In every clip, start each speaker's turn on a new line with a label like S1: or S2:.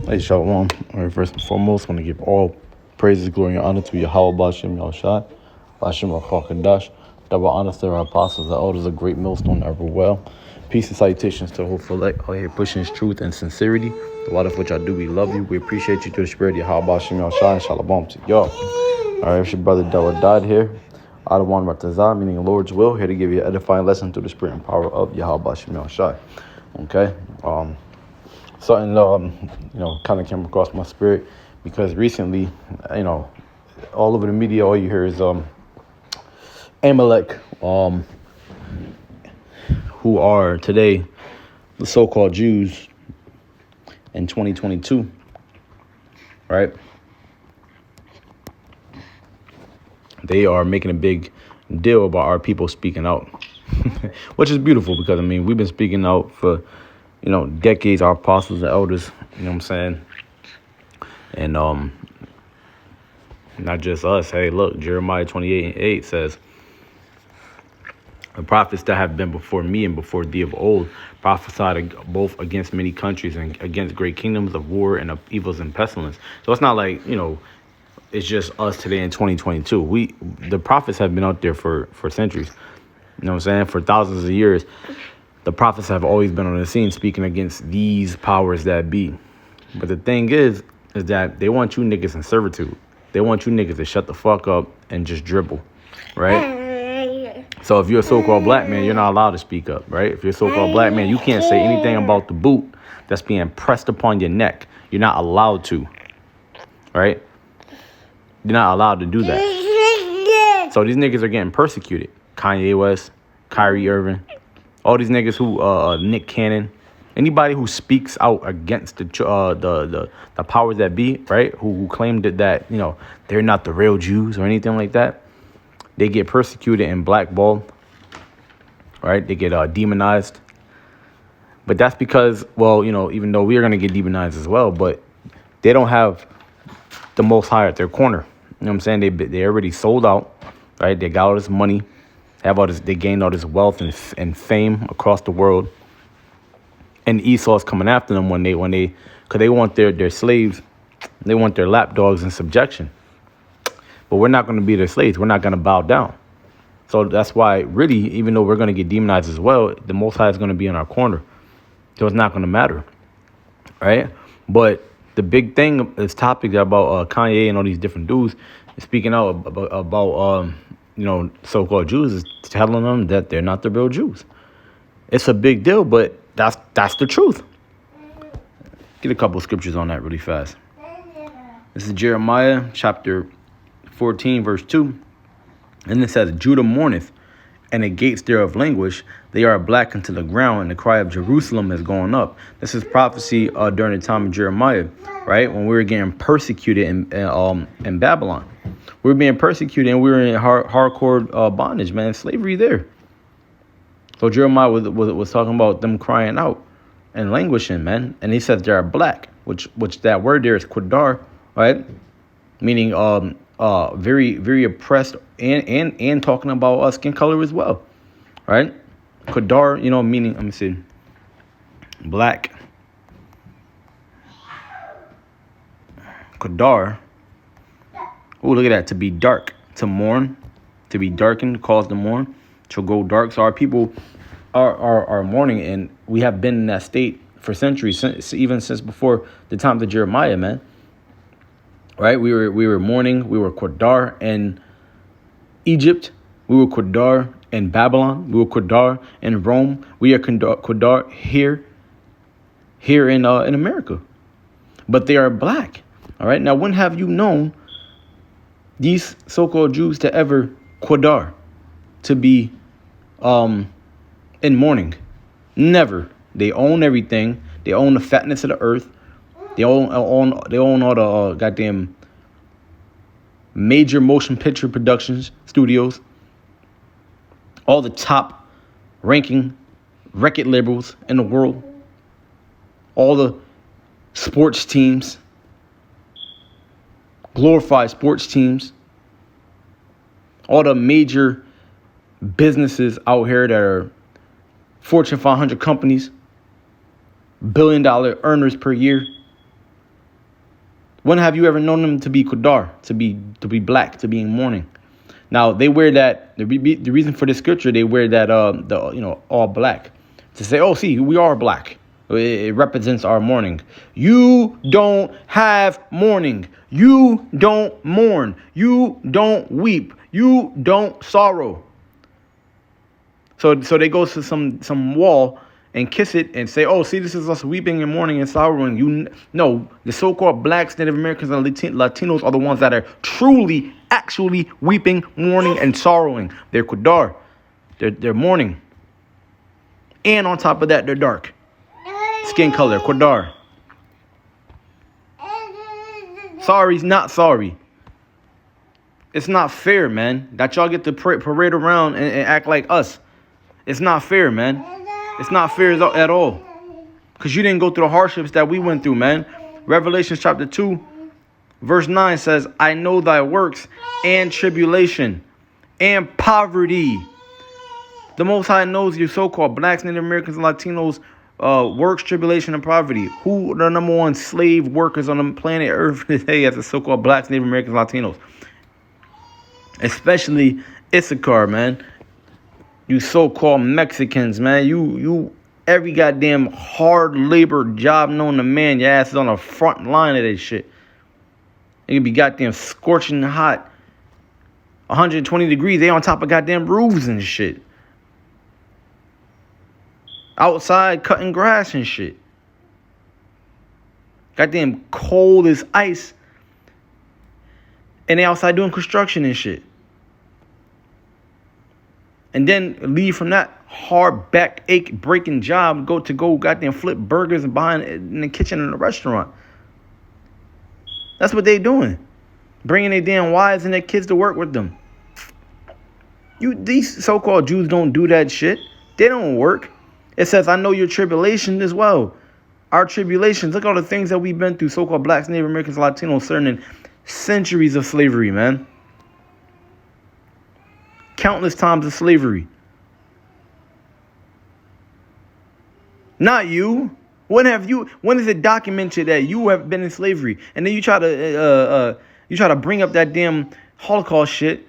S1: Hey, Shalom. All right, first and foremost, I want to give all praises, glory, and honor to Yahweh Bashem Yahushai, Bashem Rakakadash. Double honor to our apostles, the elders, a great millstone ever well. Peace and salutations to the whole select out here pushing his truth and sincerity. The lot of which I do, we love you. We appreciate you to the spirit of Yahweh Bashem Yahushai, and Shalom to y'all. All right, it's your brother Della died here. Adawan Ratazah, meaning the Lord's will, here to give you an edifying lesson through the spirit and power of Yahweh Bashem Yahushai. Okay? Something kind of came across my spirit because recently, all over the media, all you hear is Amalek, who are today the so-called Jews in 2022, right? They are making a big deal about our people speaking out, which is beautiful because, we've been speaking out for decades, our apostles and elders, you know what I'm saying? And not just us. Hey, look, Jeremiah 28:8 says, the prophets that have been before me and before thee of old prophesied both against many countries and against great kingdoms of war and of evils and pestilence. So it's not like, it's just us today in 2022. The prophets have been out there for centuries, you know what I'm saying? For thousands of years. The prophets have always been on the scene speaking against these powers that be. But the thing is that they want you niggas in servitude. They want you niggas to shut the fuck up and just dribble, right? So if you're a so-called black man, you're not allowed to speak up, right? If you're a so-called black man, you can't say anything about the boot that's being pressed upon your neck. You're not allowed to, right? You're not allowed to do that. So these niggas are getting persecuted. Kanye West, Kyrie Irving, all these niggas who, Nick Cannon, anybody who speaks out against the powers that be, right? Who claimed that they're not the real Jews or anything like that, they get persecuted and blackballed, right? They get demonized. But that's because, even though we are gonna get demonized as well, but they don't have the Most High at their corner. You know what I'm saying? They already sold out, right? They got all this money. They gained all this wealth and fame across the world, and Esau's coming after them because they want their slaves, they want their lapdogs in subjection. But we're not going to be their slaves. We're not going to bow down. So that's why, really, even though we're going to get demonized as well, the Most High is going to be in our corner. So it's not going to matter, right? But the big thing, this topic about Kanye and all these different dudes speaking out about so-called Jews is telling them that they're not the real Jews. It's a big deal, but that's the truth. Get a couple of scriptures on that really fast. This is Jeremiah chapter 14, verse 2. And it says, Judah mourneth, and the gates thereof languish. They are black unto the ground, and the cry of Jerusalem is going up. This is prophecy during the time of Jeremiah, right? When we were getting persecuted in Babylon. We were being persecuted, and we were in hardcore bondage, man. Slavery there. So Jeremiah was talking about them crying out and languishing, man. And he says they are black, which that word there is quadar, right? Meaning very, very oppressed and talking about skin color as well, right? Quadar, meaning, let me see, black. Quadar. Oh, look at that. To be dark, to mourn, to be darkened, cause to mourn, to go dark. So our people are mourning, and we have been in that state for centuries, even since before the time of Jeremiah, man. Right? We were mourning. We were Qadar in Egypt. We were Qadar in Babylon. We were Qadar in Rome. We are Qadar here in America. But they are black. All right. Now, when have you known these so-called Jews to ever Qadar, to be in mourning? Never. They own everything. They own the fatness of the earth. They own all the goddamn major motion picture productions, studios, all the top ranking record labels in the world, all the sports teams, glorified sports teams, all the major businesses out here that are Fortune 500 companies, $1 billion earners per year. When have you ever known them to be Qadar, to be black, to be in mourning? Now they wear that. The reason for the scripture, they wear that all black to say, oh, see, we are black. It represents our mourning. You don't have mourning. You don't mourn. You don't weep. You don't sorrow. So they go to some wall and kiss it and say, oh, see, this is us weeping and mourning and sorrowing. No, the so-called blacks, Native Americans, and Latinos are the ones that are truly, actually weeping, mourning, and sorrowing. They're Qadar. They're mourning. And on top of that, they're dark. Skin color, Qadar. Sorry's not sorry. It's not fair, man, that y'all get to parade around and act like us. It's not fair, man. It's not fair at all. Because you didn't go through the hardships that we went through, man. Revelation chapter 2, verse 9 says, I know thy works and tribulation and poverty. The Most High knows you so-called blacks, Native Americans, and Latinos, works, tribulation, and poverty. Who are the number one slave workers on the planet Earth today as the so-called blacks, Native Americans, Latinos? Especially Issachar, man. You so-called Mexicans, man. You every goddamn hard labor job known to man, your ass is on the front line of this shit. It could be goddamn scorching hot. 120 degrees. They on top of goddamn roofs and shit. Outside cutting grass and shit. Goddamn cold as ice. And they outside doing construction and shit. And then leave from that hard back ache breaking job, go goddamn flip burgers and behind in the kitchen in a restaurant. That's what they doing. Bringing their damn wives and their kids to work with them. These so-called Jews don't do that shit. They don't work. It says, I know your tribulation as well. Our tribulations. Look at all the things that we've been through. So-called blacks, Native Americans, Latinos, serving centuries of slavery, man. Countless times of slavery. Not you. When is it documented that you have been in slavery? And then you try to bring up that damn Holocaust shit.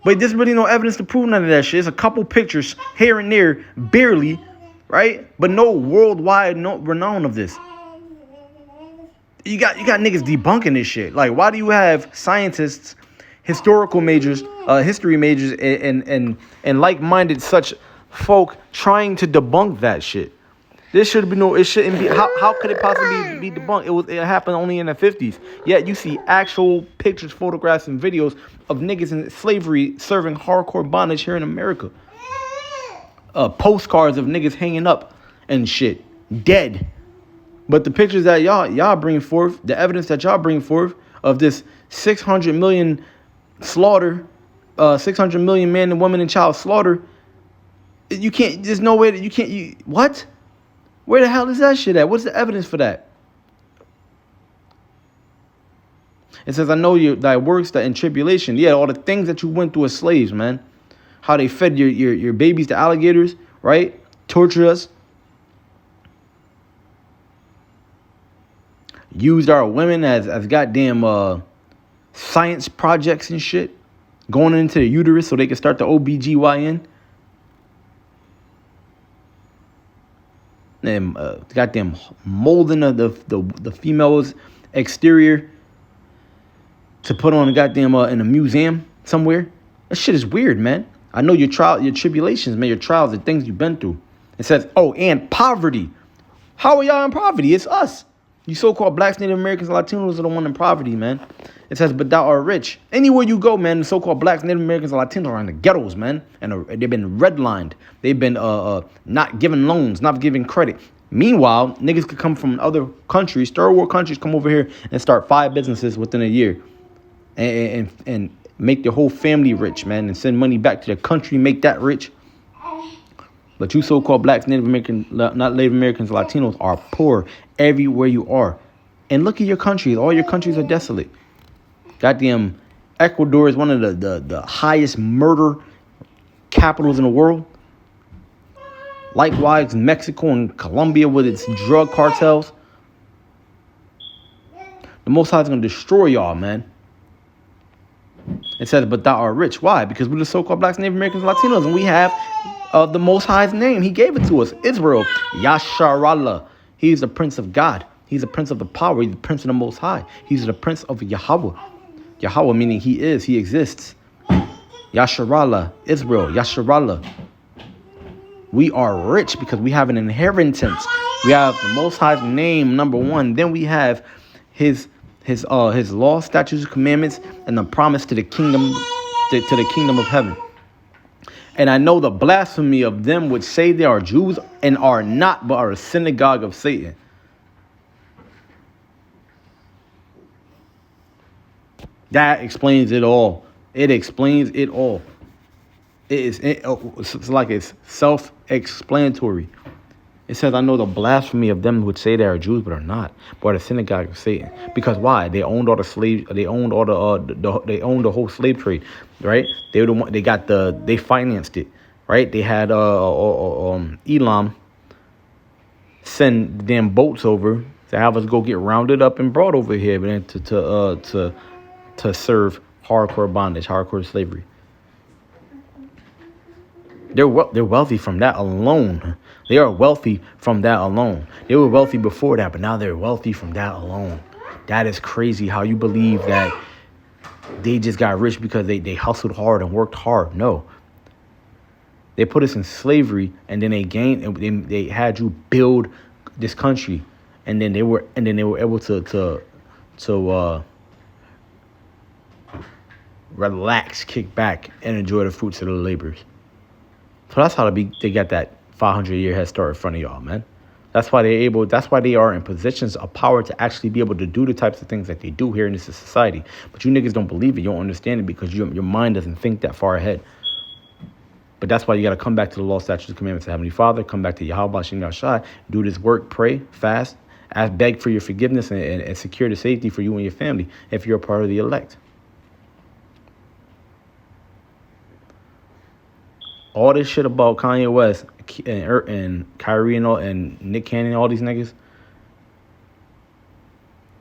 S1: But there's really no evidence to prove none of that shit. There's a couple pictures here and there, barely, right? But no worldwide renown of this. You got niggas debunking this shit. Like, why do you have scientists, historical majors, history majors, and like-minded such folk trying to debunk that shit? This should be it shouldn't be. How could it possibly be debunked? It happened only in the 50s. Yet you see actual pictures, photographs, and videos of niggas in slavery serving hardcore bondage here in America. Postcards of niggas hanging up and shit, dead. But the pictures that y'all bring forth, the evidence that y'all bring forth of this 600 million slaughter, 600 million man and woman and child slaughter, you can't. There's no way that you can't. What? Where the hell is that shit at? What's the evidence for that? It says, I know thy works that in tribulation. Yeah, all the things that you went through as slaves, man. How they fed your babies to alligators, right? Torture us. Used our women as goddamn science projects and shit. Going into the uterus so they can start the OBGYN. And goddamn molding of the female's exterior to put on a goddamn in a museum somewhere. That shit is weird, man. I know your tribulations, man, your trials, the things you've been through. It says, oh, and poverty. How are y'all in poverty? It's us. You so-called blacks, Native Americans, Latinos are the one in poverty, man. It says, but thou art rich. Anywhere you go, man, the so-called blacks, Native Americans, and Latinos are in the ghettos, man. And they've been redlined. They've been not given loans, not giving credit. Meanwhile, niggas could come from other countries, third world countries, come over here and start 5 businesses within a year. And make their whole family rich, man. And send money back to their country, make that rich. But you so-called blacks, Native Americans, not Native Americans, Latinos are poor everywhere you are. And look at your countries. All your countries are desolate. Goddamn, Ecuador is one of the highest murder capitals in the world. Likewise, Mexico and Colombia with its drug cartels. The Most High is going to destroy y'all, man. It says, but thou art rich. Why? Because we're the so-called blacks, Native Americans, Latinos, and we have the Most High's name. He gave it to us. Israel, Yasharallah. He's the Prince of God. He's the Prince of the power. He's the Prince of the Most High. He's the Prince of Yahweh. Yahweh meaning he is, he exists. Yasharallah, Israel, Yasharallah. We are rich because we have an inheritance. We have the Most High's name, number one. Then we have his law, statutes, commandments, and the promise to the kingdom, to the kingdom of heaven. And I know the blasphemy of them which say they are Jews and are not, but are a synagogue of Satan. That explains it all. It explains it all. It's like it's self-explanatory. It says, I know the blasphemy of them which say they are Jews but are not, but are the synagogue of Satan. Because why? They owned all the slaves. They owned all they owned the whole slave trade, right? They were the one. They financed it, right? They had Elam send damn boats over to have us go get rounded up and brought over here, man, to serve hardcore bondage, hardcore slavery. They're wealthy from that alone. They are wealthy from that alone. They were wealthy before that, but now they're wealthy from that alone. That is crazy how you believe that they just got rich because they hustled hard and worked hard. No. They put us in slavery and then they had you build this country, and then they were able to relax, kick back, and enjoy the fruits of their labors. So that's how they got that 500-year head start in front of y'all, man. That's why they are in positions of power to actually be able to do the types of things that they do here in this society. But you niggas don't believe it. You don't understand it because your mind doesn't think that far ahead. But that's why you got to come back to the law, statutes, and commandments of Heavenly Father. Come back to Yahweh Shem Yahshai. Do this work, pray, fast, beg for your forgiveness, and secure the safety for you and your family if you're a part of the elect. All this shit about Kanye West and Kyrie and Nick Cannon, all these niggas.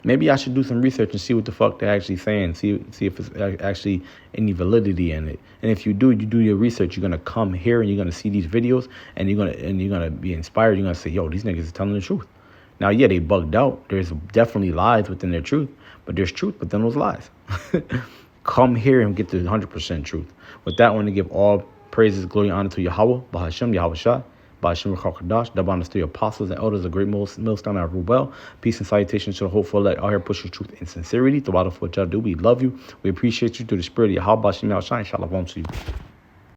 S1: Maybe I should do some research and see what the fuck they're actually saying. See if it's actually any validity in it. And if you do your research, you're gonna come here and you're gonna see these videos and you're gonna be inspired. You're gonna say, yo, these niggas are telling the truth. Now, yeah, they bugged out. There's definitely lies within their truth, but there's truth within those lies. Come here and get the 100% truth. With that, I want to give all praises, glory, and honor to Yahweh, Bahashem, Yahweh Shah, Bahashem Rakakadash, double honors to your apostles and elders of great millstone and rule well. Peace and salutations to the hopeful elect out here pushing truth and sincerity. Throughout what y'all do, we love you. We appreciate you through the spirit of Yahweh, Bahashem, Yahweh Shah, and Shalom to you.